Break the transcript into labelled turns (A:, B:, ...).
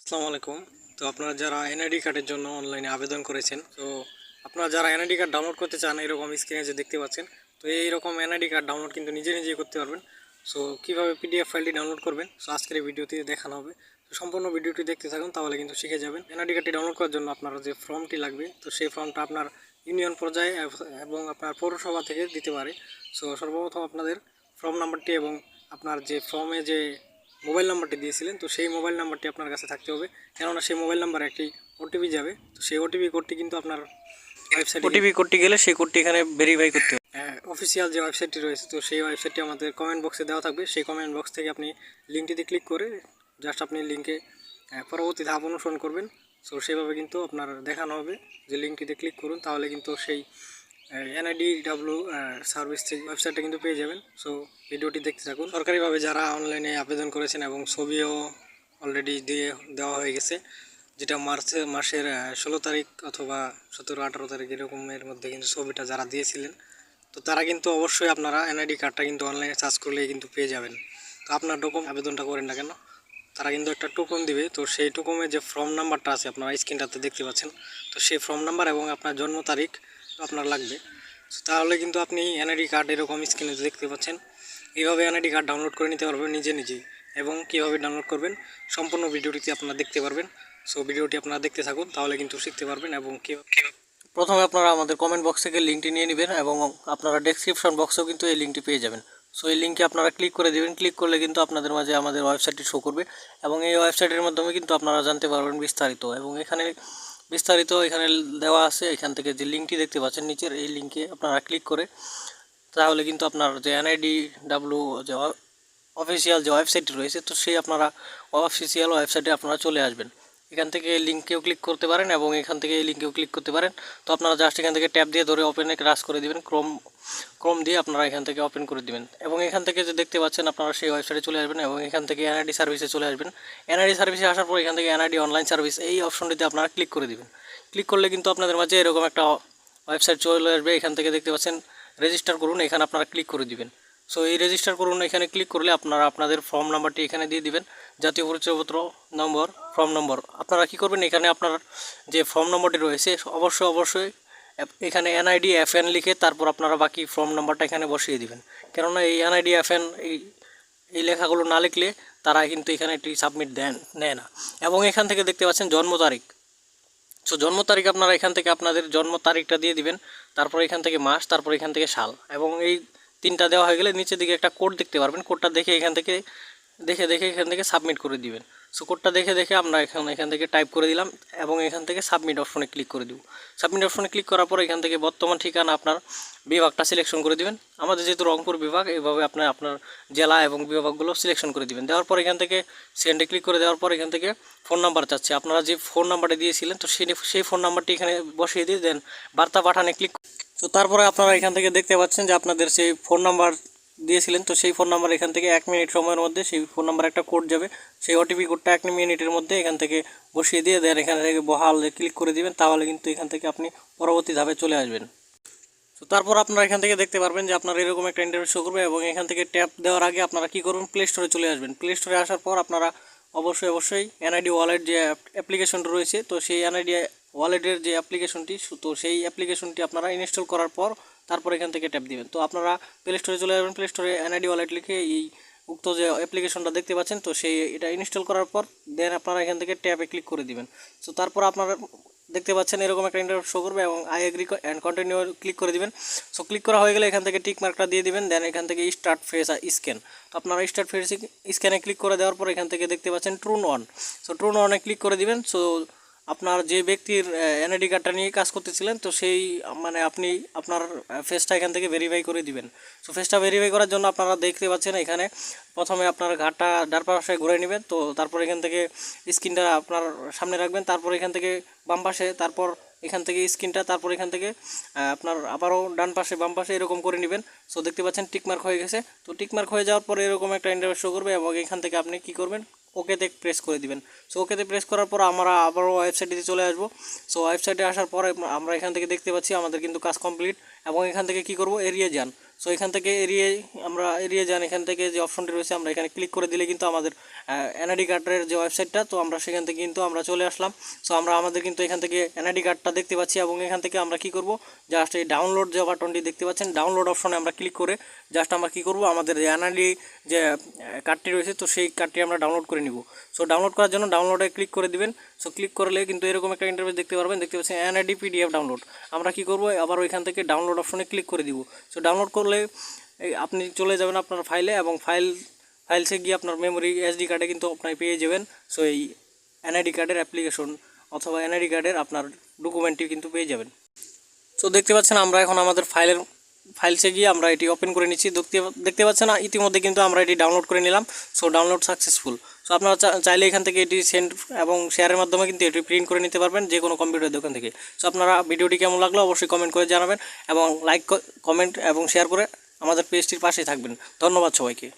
A: আসসালামু আলাইকুম। তো আপনারা যারা এনআইডি কার্ডের জন্য অনলাইনে আবেদন করেছেন, তো আপনারা যারা এনআইডি কার্ড ডাউনলোড করতে চান, এরকম স্ক্রিনে যে দেখতে পাচ্ছেন, তো এইরকম এনআইডি কার্ড ডাউনলোড কিন্তু নিজেই করতে পারবেন। সো কীভাবে পিডিএফ ফাইলটি ডাউনলোড করবেন, সো আজকের এই ভিডিওতে দেখানো হবে। তো সম্পূর্ণ ভিডিওটি দেখতে থাকুন, তাহলে কিন্তু শিখে যাবেন। এনআইডি কার্ডটি ডাউনলোড করার জন্য আপনার যে ফর্মটি লাগবে, তো সেই ফর্মটা আপনার ইউনিয়ন পর্যায়ে এবং আপনার পৌরসভা থেকে দিতে পারে। সো সর্বপ্রথম আপনাদের ফর্ম নাম্বারটি এবং আপনার যে ফর্মে যে মোবাইল নাম্বারটি দিয়েছিলেন, তো সেই মোবাইল নাম্বারটি আপনার কাছে থাকতে হবে, কেননা সেই মোবাইল নাম্বারে একটি ওটিপি যাবে। তো সেই ওটিপি কোডটি কিন্তু আপনার ওয়েবসাইটে ওটিপি কোডটি গেলে সেই কোডটি এখানে ভেরিফাই করতে হবে। অফিসিয়াল যে ওয়েবসাইটটি রয়েছে, তো সেই ওয়েবসাইটটি আমাদের কমেন্ট বক্সে দেওয়া থাকবে। সেই কমেন্ট বক্স থেকে আপনি লিঙ্কটিতে ক্লিক করে জাস্ট আপনি লিঙ্কে পরবর্তী ধাপ অনুসরণ করবেন। সো সেইভাবে কিন্তু আপনার দেখানো হবে যে লিঙ্কটিতে ক্লিক করুন, তাহলে কিন্তু সেই এনআইডিডব্লিউ সার্ভিস থেকে ওয়েবসাইটটা কিন্তু পেয়ে যাবেন। সো ভিডিওটি দেখতে থাকুন। সরকারিভাবে যারা অনলাইনে আবেদন করেছেন এবং ছবিও অলরেডি দেওয়া হয়ে গেছে, যেটা মাসের 16 তারিখ অথবা 17-18 তারিখ এরকমের মধ্যে কিন্তু ছবিটা যারা দিয়েছিলেন, তো তারা কিন্তু অবশ্যই আপনারা এনআইডি কার্ডটা কিন্তু অনলাইনে সার্চ করলেই কিন্তু পেয়ে যাবেন। তো আপনার আবেদনটা করেন না কেন, তারা কিন্তু একটা টোকন দিবে। তো সেই টোকনে যে ফর্ম নাম্বারটা আছে আপনারা স্ক্রিনটাতে দেখতে পাচ্ছেন, তো সেই ফর্ম নাম্বার এবং আপনার জন্ম তারিখ আপনার লাগবে। তাহলে কিন্তু আপনি এনআইডি কার্ড এরকম স্ক্রিনে দেখতে পাচ্ছেন, এইভাবে এনআইডি কার্ড ডাউনলোড করে নিতে পারবেন নিজেই। এবং কীভাবে ডাউনলোড করবেন সম্পূর্ণ ভিডিওটিতে আপনারা দেখতে পারবেন। সো ভিডিওটি আপনারা দেখতে থাকুন, তাহলে কিন্তু শিখতে পারবেন। এবং প্রথমে আপনারা আমাদের কমেন্ট বক্স থেকে লিঙ্কটি নিয়ে নেবেন এবং আপনারা ডেসক্রিপশন বক্সেও কিন্তু এই লিঙ্কটি পেয়ে যাবেন। সো এই লিঙ্কে আপনারা ক্লিক করে দেবেন। ক্লিক করলে কিন্তু আপনাদের মাঝে আমাদের ওয়েবসাইটটি শো করবে এবং এই ওয়েবসাইটের মাধ্যমে কিন্তু আপনারা জানতে পারবেন বিস্তারিত। এবং এখানে বিস্তারিত এখানে দেওয়া আছে। এখান থেকে যে লিঙ্কটি দেখতে পাচ্ছেন নিচের, এই লিঙ্কে আপনারা ক্লিক করে তাহলে কিন্তু আপনার যে এনআইডিডব্লিউ যে অফিসিয়াল যে ওয়েবসাইটটি রয়েছে, তো সেই আপনারা অফিসিয়াল ওয়েবসাইটে আপনারা চলে আসবেন। এখান থেকে লিঙ্কেও ক্লিক করতে পারেন এবং এখান থেকে এই লিঙ্কেও ক্লিক করতে পারেন। তো আপনারা জাস্ট এখান থেকে ট্যাব দিয়ে ধরে ওপেনে ক্রাশ করে দিবেন, ক্রোম দিয়ে আপনারা এখান থেকে ওপেন করে দিবেন। এবং এখান থেকে যে দেখতে পাচ্ছেন আপনারা সেই ওয়েবসাইটে চলে আসবেন এবং এখান থেকে এনআইডি সার্ভিসে চলে আসবেন। এনআইডি সার্ভিসে আসার পর এখান থেকে এনআইডি অনলাইন সার্ভিস এই অপশনটিতে আপনারা ক্লিক করে দিবেন। ক্লিক করলে কিন্তু আপনাদের মাঝে এরকম একটা ওয়েবসাইট চলে আসবে। এখান থেকে দেখতে পাচ্ছেন রেজিস্টার করুন, এখানে আপনারা ক্লিক করে দিবেন। সো এই রেজিস্টার করুন এখানে ক্লিক করলে আপনারা আপনাদের ফর্ম নাম্বারটি এখানে দিয়ে দিবেন, জাতীয় পরিচয়পত্র নম্বর, ফর্ম নম্বর। আপনারা কি করবেন, এখানে আপনার যে ফর্ম নম্বরটি রয়েছে অবশ্যই এখানে এনআইডি এফএন লিখে তারপর আপনারা বাকি ফর্ম নাম্বারটা এখানে বসিয়ে দিবেন। কেননা এই এনআইডি এফএন এই লেখাগুলো না লিখলে তারা কিন্তু এখানে একটি সাবমিট নেয় না। এবং এখান থেকে দেখতে পাচ্ছেন জন্ম তারিখ। সো জন্ম তারিখ আপনারা এখান থেকে আপনাদের জন্ম তারিখটা দিয়ে দিবেন, তারপর এখান থেকে মাস, তারপর এখান থেকে সাল। এবং এই তিনটা দেওয়া হয়ে গেলে নিচের দিকে একটা কোড দেখতে পারবেন। কোডটা দেখে এখান থেকে এখান থেকে সাবমিট করে দিবেন। সো কোডটা দেখে আমরা এখান থেকে টাইপ করে দিলাম এবং এখান থেকে সাবমিট অপশনে ক্লিক করে দেব। সাবমিট অপশনে ক্লিক করার পর এখান থেকে বর্তমান ঠিকানা আপনার বিভাগটা সিলেকশন করে দিবেন। আমাদের যেহেতু রংপুর বিভাগ, এইভাবে আপনার জেলা এবং বিভাগগুলো সিলেকশন করে দিবেন। দেওয়ার পর এখান থেকে সেন্ডে ক্লিক করে দেওয়ার পর এখান থেকে ফোন নাম্বার চাচ্ছে। আপনারা যে ফোন নাম্বারটা দিয়েছিলেন, তো সেই ফোন নাম্বারটি এখানে বসিয়ে দিয়ে দেন বার্তা পাঠানে ক্লিক। তো তারপরে আপনারা এখান থেকে দেখতে পাচ্ছেন যে আপনাদের সেই ফোন নাম্বার দিয়েছিলেন, তো সেই ফোন নাম্বার এখান থেকে 1 মিনিট সময়ের মধ্যে সেই ফোন নাম্বার একটা কোড যাবে। সেই ওটিপি কোডটা 1 মিনিটের মধ্যে এখান থেকে বসিয়ে দিয়ে দেন, এখান থেকে বহাল ক্লিক করে দিবেন। তাহলে কিন্তু এখান থেকে আপনি পরবর্তী ধাপে চলে আসবেন। তো তারপর আপনারা এখান থেকে দেখতে পারবেন যে আপনার এরকম একটা ইন্টারফেস শো করবে এবং এখান থেকে ট্যাপ দেওয়ার আগে আপনারা কী করবেন, প্লে স্টোরে চলে আসবেন। প্লে স্টোরে আসার পর আপনারা অবশ্যই এনআইডি ওয়ালেট যে অ্যাপ্লিকেশনটা রয়েছে, তো সেই এনআইডি ওয়ালেটের যে অ্যাপ্লিকেশনটি, তো সেই অ্যাপ্লিকেশনটি আপনারা ইনস্টল করার পর তারপর এখান থেকে ট্যাপ দিবেন। তো আপনারা প্লে স্টোরে চলে যাবেন। প্লে স্টোরে এনআইডি ওয়ালেট লিখে এই উক্ত যে অ্যাপ্লিকেশনটা দেখতে পাচ্ছেন, তো সেই এটা ইনস্টল করার পর দেন আপনারা এখান থেকে ট্যাপে ক্লিক করে দিবেন। সো তারপর আপনারা দেখতে পাচ্ছেন এরকম একটা ইন্টারফেস শো করবে এবং I agree and continue click করে দিবেন। সো ক্লিক করা হয়ে গেলে এখান থেকে টিক মার্কটা দিয়ে দিবেন। দেন এখান থেকে স্টার্ট ফেস স্ক্যান। তো আপনারা স্টার্ট ফেস স্ক্যানে ক্লিক করে দেওয়ার পর এখান থেকে দেখতে পাচ্ছেন ট্রুন অন। সো ট্রুন অনে ক্লিক করে দিবেন। সো আপনার যে ব্যক্তির এনআইডি কার্ডটা নিয়ে কাজ করতেছিলেন, তো সেই আপনি আপনার ফেসটা এখান থেকে ভেরিফাই করে দিবেন। সো ফেসটা ভেরিফাই করার জন্য আপনারা দেখতে পাচ্ছেন এখানে প্রথমে আপনার ঘাটটা ডান পাশে ঘুরে নেবেন। তো তারপর এখান থেকে স্ক্রিনটা আপনার সামনে রাখবেন, তারপর এখান থেকে বাম পাশে, তারপর এখান থেকে স্ক্রিনটা, তারপর এখান থেকে আপনার আবারও ডান পাশে বাম পাশে এরকম করে নেবেন। সো দেখতে পাচ্ছেন টিকমার্ক হয়ে গেছে। তো টিকমার্ক হয়ে যাওয়ার পরে এরকম একটা ইন্টারফেস শো করবে এবং এখান থেকে আপনি কী করবেন, ওকেতে প্রেস করে দিবেন। সো ওকেতে প্রেস করার পর আমরা আবারও ওয়েবসাইটে চলে আসবো। সো ওয়েবসাইটে আসার পরে আমরা এখান থেকে দেখতে পাচ্ছি আমাদের কিন্তু কাজ কমপ্লিট এবং এখান থেকে কি করব, এড়িয়ে যান। সো এখান থেকে এড়িয়ে যান। এখান থেকে যে অপশনটি রয়েছে আমরা এখানে ক্লিক করে দিলে কিন্তু আমাদের এনআইডি কার্ডের যে ওয়েবসাইটটা, তো আমরা সেখান থেকে কিন্তু আমরা চলে আসলাম। সো আমাদের কিন্তু এখান থেকে এনআইডি কার্ডটা দেখতে পাচ্ছি এবং এখান থেকে আমরা কি করব, জাস্ট এই ডাউনলোড যে বাটনটি দেখতে পাচ্ছেন, ডাউনলোড অপশনে আমরা ক্লিক করে জাস্ট আমরা কি করব, আমাদের এনআইডি যে কার্ডটি রয়েছে তো সেই কার্ডটি আমরা ডাউনলোড করে নিব। সো ডাউনলোড করার জন্য ডাউনলোডে ক্লিক করে দিবেন। সো ক্লিক করলে কিন্তু এরকম একটা ইন্টারফেস দেখতে পাচ্ছেন এনআইডি পিডিএফ ডাউনলোড। আমরা কি করব, আবার ওইখান থেকে ডাউনলোড অপশনে ক্লিক করে দিব। সো ডাউনলোড করলে আপনি চলে যাবেন আপনার ফাইলে এবং ফাইলসে গিয়ে আপনার মেমোরি এসডি কার্ডে কিন্তু আপনি পেয়ে যাবেন। সো এই এনআইডি কার্ডের অ্যাপ্লিকেশন অথবা এনআইডি কার্ডের আপনার ডকুমেন্টটি কিন্তু পেয়ে যাবেন। সো দেখতে পাচ্ছেন আমরা এখন আমাদের ফাইলসে গিয়ে আমরা এটি ওপেন করে নিচ্ছি। দেখতে পাচ্ছেন ইতিমধ্যে কিন্তু আমরা এটি ডাউনলোড করে নিলাম। So download successful. সো আপনারা চাইলে এখান থেকে এটি সেন্ড এবং শেয়ারের মাধ্যমে কিন্তু এটি প্রিন্ট করে নিতে পারবেন যে কোনো কম্পিউটার দোকান থেকে। সো আপনারা ভিডিওটি কেমন লাগলো অবশ্যই কমেন্ট করে জানাবেন এবং লাইক, কমেন্ট এবং শেয়ার করে আমাদের পেজটির পাশেই থাকবেন। ধন্যবাদ সবাইকে।